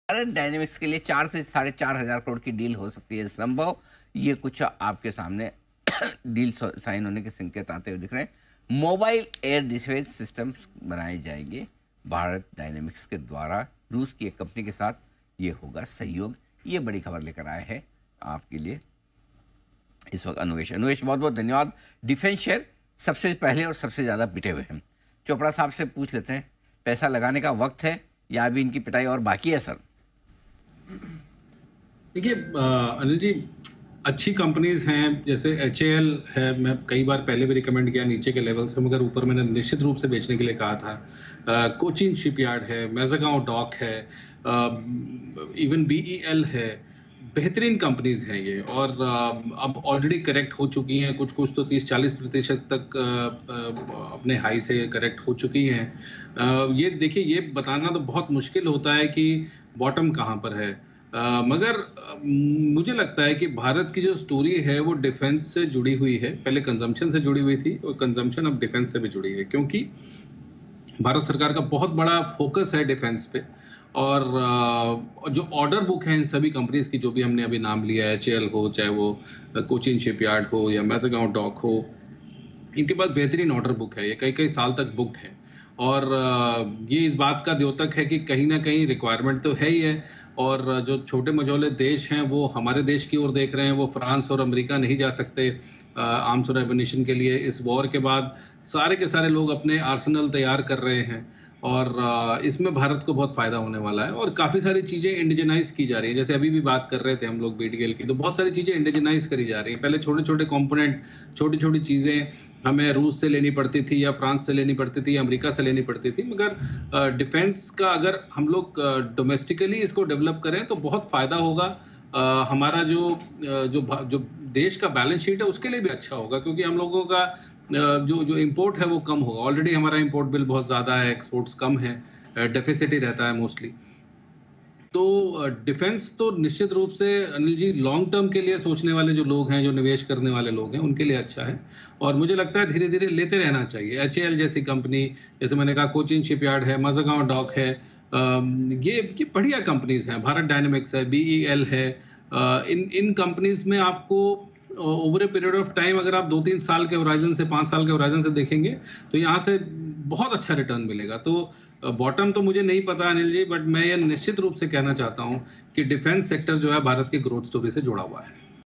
Bharat dynamics के लिए 4 से 4,500 करोड़ की डील हो सकती है संभव। ये कुछ आपके सामने डील साइन होने के संकेत आते हुए दिख रहे हैं। मोबाइल एयर डिफेंस सिस्टम्स बनाए जाएंगे भारत डायनेमिक्स के द्वारा, रूस की एक कंपनी के साथ ये होगा सहयोग। ये बड़ी खबर लेकर आए हैं आपके लिए इस वक्त अनुवेश। अनुवेश, बहुत बहुत धन्यवाद। डिफेंस शेयर सबसे पहले और सबसे ज्यादा बिटे हुए हैं। चोपड़ा साहब से पूछ लेते हैं, पैसा लगाने का वक्त है या अभी इनकी पिटाई और बाकी है सर? देखिए अनिल जी, अच्छी कंपनीज हैं जैसे HAL है। मैं कई बार पहले भी रिकमेंड किया नीचे के लेवल से, मगर ऊपर मैंने निश्चित रूप से बेचने के लिए कहा था। कोचिन शिपयार्ड है, मैजागांव डॉक है, इवन BEL है। बेहतरीन कंपनीज हैं ये, और अब ऑलरेडी करेक्ट हो चुकी हैं। कुछ कुछ तो 30-40% तक अपने हाई से करेक्ट हो चुकी हैं। ये देखिए, ये बताना तो बहुत मुश्किल होता है कि बॉटम कहाँ पर है। मगर मुझे लगता है कि भारत की जो स्टोरी है वो डिफेंस से जुड़ी हुई है। पहले कंजम्पशन से जुड़ी हुई थी और कंजम्पशन अब डिफेंस से भी जुड़ी है, क्योंकि भारत सरकार का बहुत बड़ा फोकस है डिफेंस पे। और जो ऑर्डर बुक है इन सभी कंपनीज की, जो भी हमने अभी नाम लिया है, HAL हो, चाहे वो कोचिन शिपयार्ड हो या मैजागांव डॉक हो, इनके पास बेहतरीन ऑर्डर बुक है। ये कई कई साल तक बुक्ड है। और ये इस बात का द्योतक है कि कहीं ना कहीं रिक्वायरमेंट तो है ही है। और जो छोटे मझोले देश हैं वो हमारे देश की ओर देख रहे हैं। वो फ्रांस और अमेरिका नहीं जा सकते आर्म्स और एमिनिशन के लिए। इस वॉर के बाद सारे के सारे लोग अपने आर्सेनल तैयार कर रहे हैं, और इसमें भारत को बहुत फायदा होने वाला है। और काफी सारी चीजें इंडिजनाइज की जा रही है। जैसे अभी भी बात कर रहे थे हम लोग BTL की, तो बहुत सारी चीजें इंडिजनाइज करी जा रही है। पहले छोटे छोटे कंपोनेंट, छोटी छोटी चीजें हमें रूस से लेनी पड़ती थी या फ्रांस से लेनी पड़ती थी या अमेरिका से लेनी पड़ती थी। मगर डिफेंस का अगर हम लोग डोमेस्टिकली इसको डेवलप करें तो बहुत फायदा होगा। हमारा जो देश का बैलेंस शीट है उसके लिए भी अच्छा होगा, क्योंकि हम लोगों का जो जो इंपोर्ट है वो कम होगा। ऑलरेडी हमारा इंपोर्ट बिल बहुत ज्यादा है, एक्सपोर्ट्स कम है, डेफिसिट ही रहता है मोस्टली। तो डिफेंस तो निश्चित रूप से अनिल जी, लॉन्ग टर्म के लिए सोचने वाले जो लोग हैं, जो निवेश करने वाले लोग हैं, उनके लिए अच्छा है। और मुझे लगता है धीरे धीरे लेते रहना चाहिए। HAL जैसी कंपनी, जैसे मैंने कहा कोचिन शिपयार्ड है, माझगांव डॉक है, ये बढ़िया कंपनीज हैं। भारत डायनेमिक्स है, BEL है। इन इन कंपनीज में आपको over a period of time, अगर आप 2-3 साल के होराइजन से, 5 साल के होराइजन से देखेंगे, तो यहाँ से बहुत अच्छा रिटर्न मिलेगा। तो बॉटम तो मुझे नहीं पता अनिल जी, बट मैं ये निश्चित रूप से कहना चाहता हूँ कि डिफेंस सेक्टर जो है भारत की ग्रोथ स्टोरी से जुड़ा हुआ है।